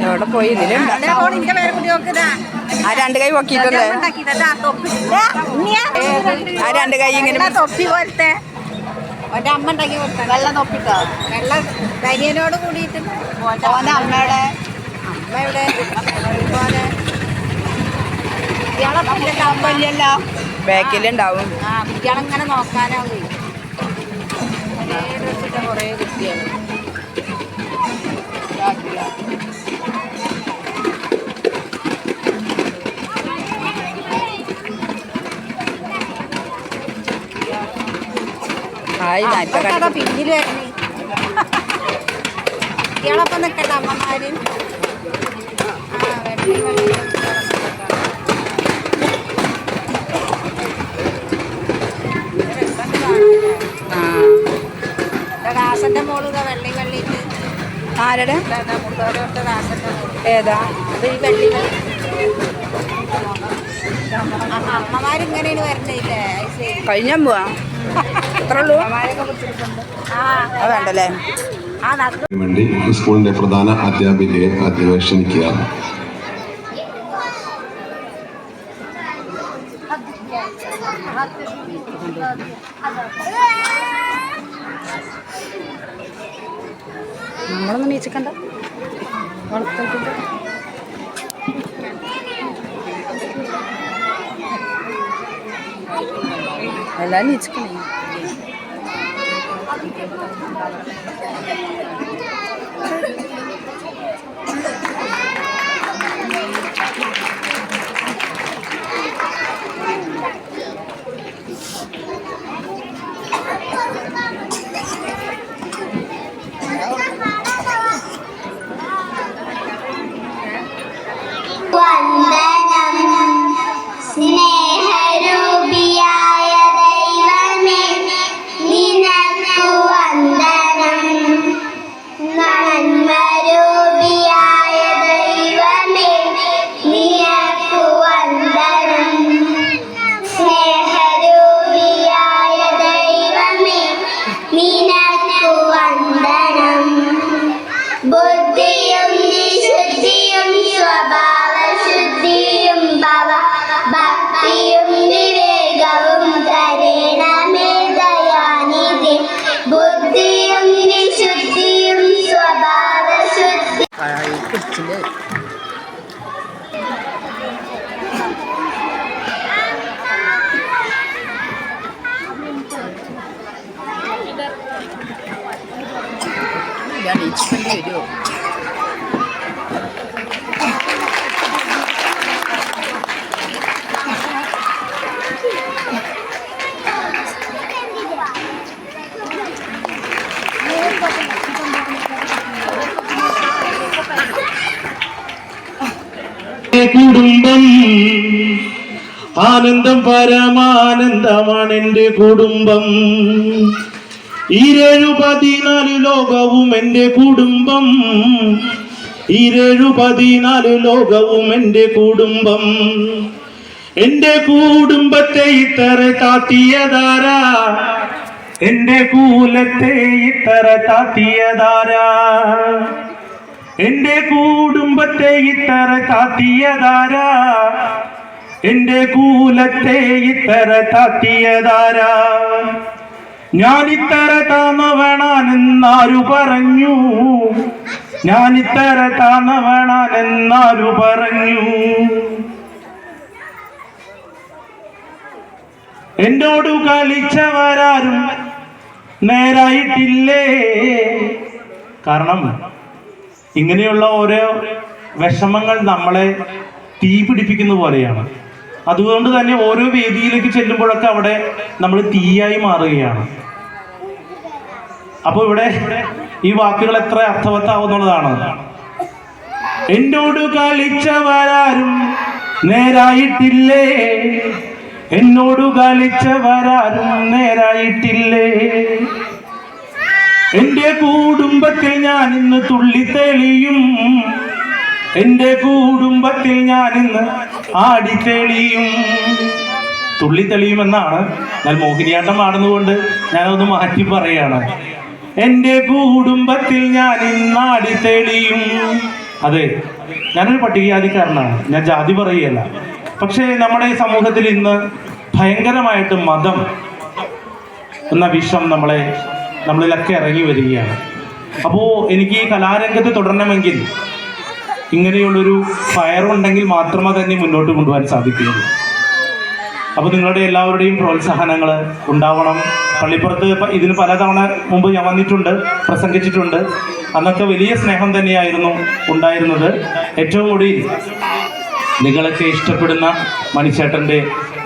എവിടെ പോയി ആ രണ്ട് കൈ പൊക്കിട്ടല്ലേ ആ രണ്ട് കൈ ഇങ്ങനെ തൊപ്പി പോലത്തെ ഓൻ്റെ അമ്മ ഉണ്ടാക്കി കൊടുത്ത വെള്ളം തൊപ്പിട്ടോ വെള്ളം ധനിയനോട് കൂടിയിട്ട് ഓൻ്റെ അമ്മയുടെ കുട്ടികളെ ബാക്കിലുണ്ടാവും. കുട്ടികളെങ്ങനെ നോക്കാനാവും കുറേ കുട്ടികൾ പിന്നിൽ വരുന്നേ കുട്ടികളൊപ്പം നിൽക്കണ്ട അമ്മമാരും ദാസന്റെ മോള് വെള്ളി വെള്ളിയിട്ട് ആരുടെ മുട്ടോരോട്ട് ദാസന്റെ മോള് ഏതാ അത് ഈ വെള്ളി വെള്ളി അമ്മമാരിങ്ങനെയാണ് വരണ്ടല്ലേ കഴിഞ്ഞ പോവാ അത്രയുള്ളൂ വേണ്ടല്ലേ. വേണ്ടി സ്കൂളിന്റെ പ്രധാന അധ്യാപികയെ ക്ഷണിക്കുകയാണ്. നമ്മളൊന്നും നീച്ചിക്കണ്ട വളർത്തിട്ടുണ്ട്. എല്ലാം നീച്ചിക്കണേ. വരുമോ കുടുംബം ആനന്ദം പരമാനന്ദമാണ് എൻ്റെ കുടുംബം. 14 ലോകവും എൻ്റെ കുടുംബം. 14 ലോകവും എൻ്റെ കുടുംബം. എൻ്റെ കുടുംബത്തെ ഇത്ര താത്തിയതാരാ? എൻ്റെ കൂലത്തെ ഇത്ര താത്തിയതാരാ? എൻ്റെ കുടുംബത്തെ ഇത്ര താത്തിയതാരാ? എൻ്റെ കൂലത്തെ ഇത്ര താത്തിയതാരാ? ഞാനിത്ര താന്നവനാണെന്നാരു പറഞ്ഞു? ഞാനിത്ര താന്നവനാണെന്നാരു പറഞ്ഞു? എന്നോടു കളിച്ചവരാരും നേരായിട്ടില്ലേ? കാരണം ഇങ്ങനെയുള്ള ഓരോ വിഷമങ്ങൾ നമ്മളെ തീ പിടിപ്പിക്കുന്ന പോലെയാണ്. അതുകൊണ്ട് തന്നെ ഓരോ വേദിയിലേക്ക് ചെല്ലുമ്പോഴൊക്കെ അവിടെ നമ്മൾ തീയായി മാറുകയാണ്. അപ്പോൾ ഇവിടെ ഈ വാക്കുകൾ എത്ര അർത്ഥവത്താവുന്നുള്ളതാണ്. എന്നോട് കളിച്ചവരാരും നേരായിട്ടില്ലേ, എന്നോട് കളിച്ചവരാരും നേരായിട്ടില്ലേ, എന്റെ കുടുംബത്തിൽ ഞാൻ ഇന്ന് തുള്ളിത്തെളിയും, എന്റെ കുടുംബത്തിൽ ഞാൻ ഇന്ന് ആടിത്തെളിയും. തുള്ളിത്തെളിയുമെന്നാണ്, ഞാൻ മോഹിനിയാട്ടം ആടുന്നതുകൊണ്ട് ഞാനതൊന്ന് മാറ്റി പറയാണ്. എന്റെ കുടുംബത്തിൽ ഞാൻ ഇന്ന് ആടിത്തെളിയും. അതെ, ഞാനൊരു പട്ടികജാതിക്കാരനാണ്, ഞാൻ ജാതി പറയുകയല്ല. പക്ഷേ നമ്മുടെ സമൂഹത്തിൽ ഇന്ന് ഭയങ്കരമായിട്ട് മതം എന്ന വിഷം നമ്മളിലൊക്കെ ഇറങ്ങി വരികയാണ്. അപ്പോൾ എനിക്ക് ഈ കലാരംഗത്ത് തുടരണമെങ്കിൽ ഇങ്ങനെയുള്ളൊരു ഫയറുണ്ടെങ്കിൽ മാത്രമേ തന്നെ മുന്നോട്ട് കൊണ്ടുപോകാൻ സാധിക്കുകയുള്ളൂ. അപ്പോൾ നിങ്ങളുടെ എല്ലാവരുടെയും പ്രോത്സാഹനങ്ങൾ ഉണ്ടാവണം. പള്ളിപ്പുറത്ത് ഇതിന് പലതവണ മുമ്പ് ഞാൻ വന്നിട്ടുണ്ട്, പ്രസംഗിച്ചിട്ടുണ്ട്. അന്നൊക്കെ വലിയ സ്നേഹം തന്നെയായിരുന്നു ഉണ്ടായിരുന്നത്. ഏറ്റവും ഒടുവിൽ നിങ്ങളൊക്കെ ഇഷ്ടപ്പെടുന്ന മണിച്ചേട്ടൻ്റെ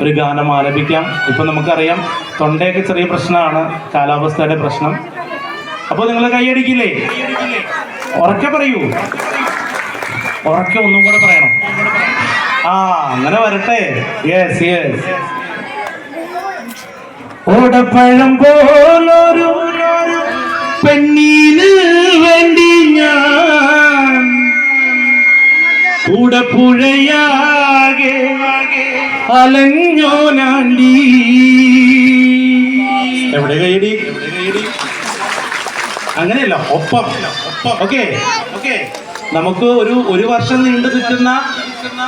ഒരു ഗാനം ആലപിക്കാം. ഇപ്പം നമുക്കറിയാം തൊണ്ടയൊക്കെ ചെറിയ പ്രശ്നമാണ്, കാലാവസ്ഥയുടെ പ്രശ്നം. അപ്പോൾ നിങ്ങൾ കൈയടിക്കില്ലേ? ഉറക്കെ പറയൂ, ഉറക്കെ ഒന്നും കൂടെ പറയണം. അങ്ങനെ വരട്ടെ. Yes yes. ഓടപ്പഴം പോലൊരു പെണ്ണിന് വേണ്ടി ഞാൻ കൂടപ്പുഴയാകെ അലഞ്ഞോനാണ്ടി. എവിടെ കൈയടി? അങ്ങനെയല്ല, ഒപ്പം. Okay okay. നമുക്ക് ഒരു വർഷം നീണ്ടു നിൽക്കുന്ന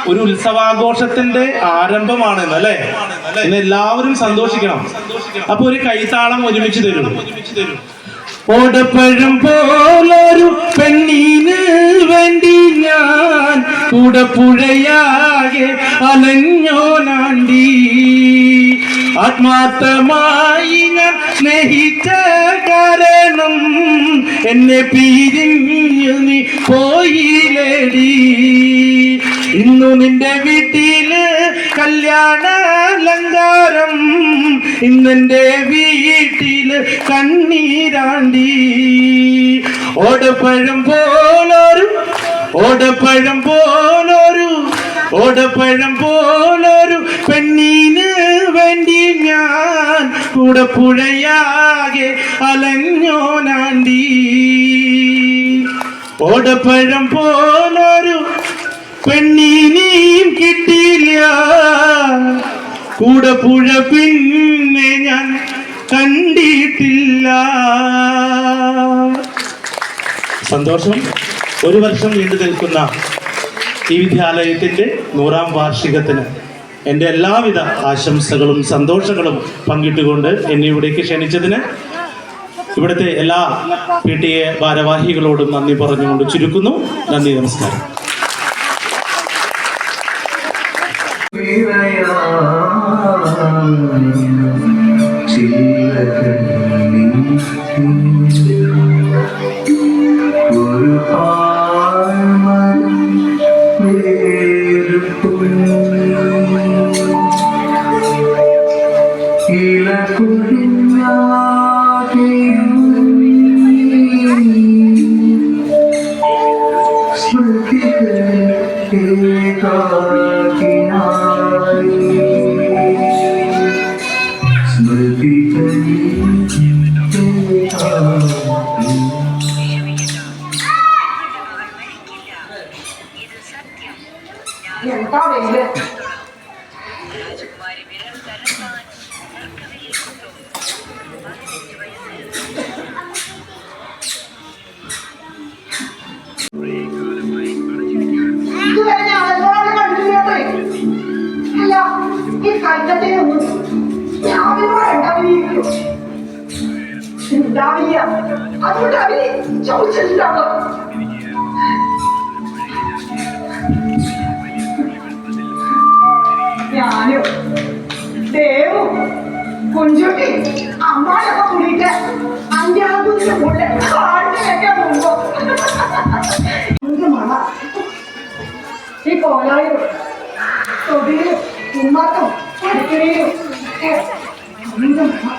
ഒരു ഉത്സവാഘോഷത്തിന്റെ ആരംഭമാണെന്ന് അല്ലേ? ഇന്ന് എല്ലാവരും സന്തോഷിക്കണം. അപ്പൊ ഒരു കൈത്താളം ഒരുമിച്ച് തരും. ഓടപ്പഴം പോലൊരു പെണ്ണിന് വേണ്ടി ഞാൻ കൂടപ്പുഴയാകെ അലഞ്ഞോനാണ്ടി. ആത്മാർത്ഥമായി ഞാൻ സ്നേഹിച്ച കാരണം എന്നെ പിരിഞ്ഞു നീ പോയില്ലേടി. ഇന്നു നിന്റെ വീട്ടില് കല്യാണാലങ്കാരം, ഇന്നെന്റെ വീട്ടില് കണ്ണീരാണ്ടി. ഓടപ്പഴം പോലൊരു പെണ്ണിന് വേണ്ടി ഞാൻ കൂടപ്പുഴയാകെ അലഞ്ഞോനാണ്ടി. ഓടപ്പഴം പോലൊരു പെണ്ണിനെയും കിട്ടിയില്ല, കൂടപ്പുഴ പിന്നെ ഞാൻ കണ്ടിട്ടില്ല. സന്തോഷം. ഒരു വർഷം നീണ്ടു നിൽക്കുന്ന ഈ വിദ്യാലയത്തിൻ്റെ 100ാം വാർഷികത്തിന് എൻ്റെ എല്ലാവിധ ആശംസകളും സന്തോഷങ്ങളും പങ്കിട്ടുകൊണ്ട് എന്നെ ഇവിടേക്ക് ക്ഷണിച്ചതിന് ഇവിടുത്തെ എല്ലാ PTA ഭാരവാഹികളോടും നന്ദി പറഞ്ഞുകൊണ്ട് ചുരുക്കുന്നു. നന്ദി, നമസ്കാരം. അതുകൊണ്ട് അവര് ചോദിച്ചിട്ടുണ്ടാവും. ഞാനും ദേവും കുഞ്ചുട്ടി അമ്മാനൊക്കെ കൂടിയിട്ട് 5-6 ദിവസം കൊണ്ട് കാട്ടിൽ കഴിക്കാൻ പോകുമ്പോ എന്ത് മണ ഈ കോലായും തൊടിയിലും ഉമ്മാക്കും അടുക്കളയിലും എന്ത് മണ.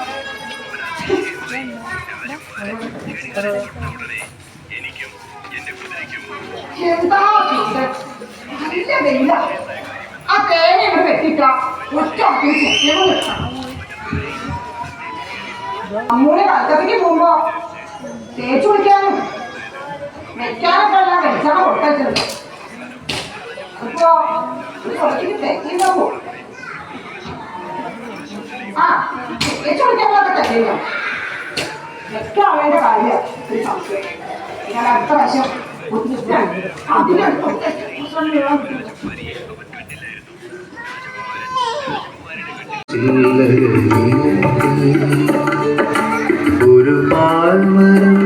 എന്താ ചൂട്, നല്ല വെയില. ആ തേങ്ങ ഇവിടെ വെട്ടിട്ട ഒറ്റ ചെറ്റവും വെക്കണം. അമ്മൂടെ കൽക്കത്തേക്ക് പോകുമ്പോ തേച്ചു കുളിക്കാനും വെക്കാനൊക്കെ എല്ലാം വെളിച്ചെണ്ണ കൊടുക്കലുണ്ട്. അപ്പോ ഒരു കുറച്ചിട്ട് തേക്കുണ്ടാവോ? ആ തേച്ചു കുളിക്കാനൊക്കെ തന്നെയോ വെക്കാൻ വേണ്ട കാര്യം ഒരു സംശയം. ഞാൻ അടുത്ത പ്രാവശ്യം ഒരു പാൽമരം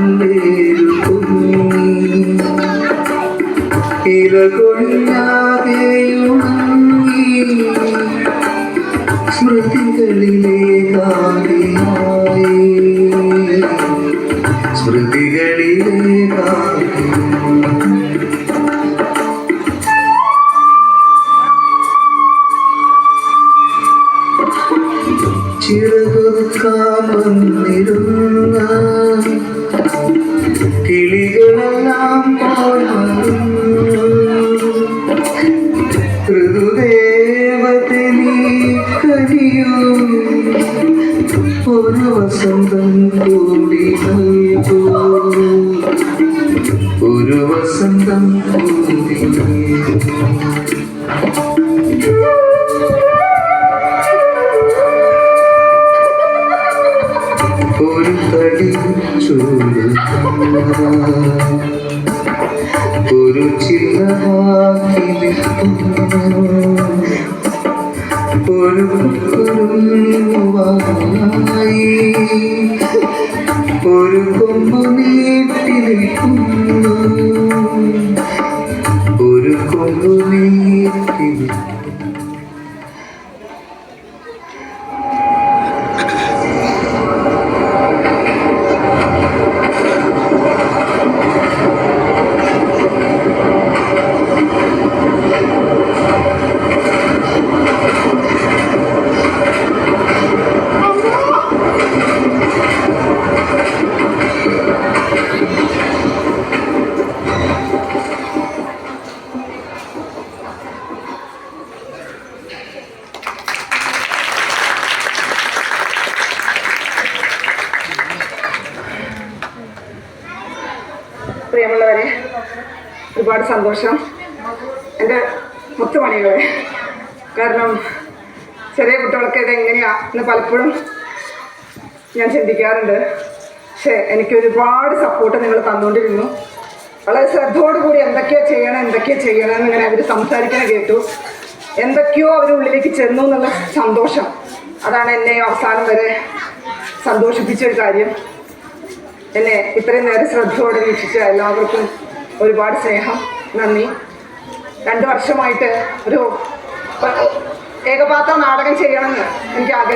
ഇലകൊഴിയാതെയുണങ്ങി സ്മൃതികളിലെ കാതിയായി സ്മൃതികളിലെ ചിറകൊതുക്കാൻ വന്നിരുന്ന കിളികളെല്ലാം ഋതുദേവത്തെ നീ കനിയൂ ഒരു വസന്തം കൂടി നൽകൂ ഒരു വസന്തം കൂടി ഒരു തടി ചൂട് ഒരു ചില്ലവാക്കി ഒരു കുറുവായി ഒരു കൊമ്പ് നീട്ടി നിൽക്കുന്നു ഒരു കൊമ്പ് നീട്ടി പ്രിയമുള്ളവരെ, ഒരുപാട് സന്തോഷം എൻ്റെ മുത്തുമണികളെ. കാരണം ചെറിയ കുട്ടികൾക്ക് ഇതെങ്ങനെയാ എന്ന് പലപ്പോഴും ഞാൻ ചിന്തിക്കാറുണ്ട്. പക്ഷേ എനിക്ക് ഒരുപാട് സപ്പോർട്ട് നിങ്ങൾ തന്നുകൊണ്ടിരുന്നു. വളരെ ശ്രദ്ധയോടുകൂടി എന്തൊക്കെയോ ചെയ്യണം എന്നിങ്ങനെ അവർ സംസാരിക്കാൻ കേട്ടു. എന്തൊക്കെയോ അവരുള്ളിലേക്ക് ചെന്നു എന്നുള്ള സന്തോഷം, അതാണ് എന്നെ അവസാനം വരെ സന്തോഷിപ്പിച്ചൊരു കാര്യം. എന്നെ ഇത്രയും നേരം ശ്രദ്ധയോടെ വീക്ഷിച്ച എല്ലാവർക്കും ഒരുപാട് സ്നേഹം, നന്ദി. 2 വർഷമായിട്ട് ഒരു ഏകപാത്ര നാടകം ചെയ്യണമെന്ന് എനിക്ക് ആഗ്രഹം.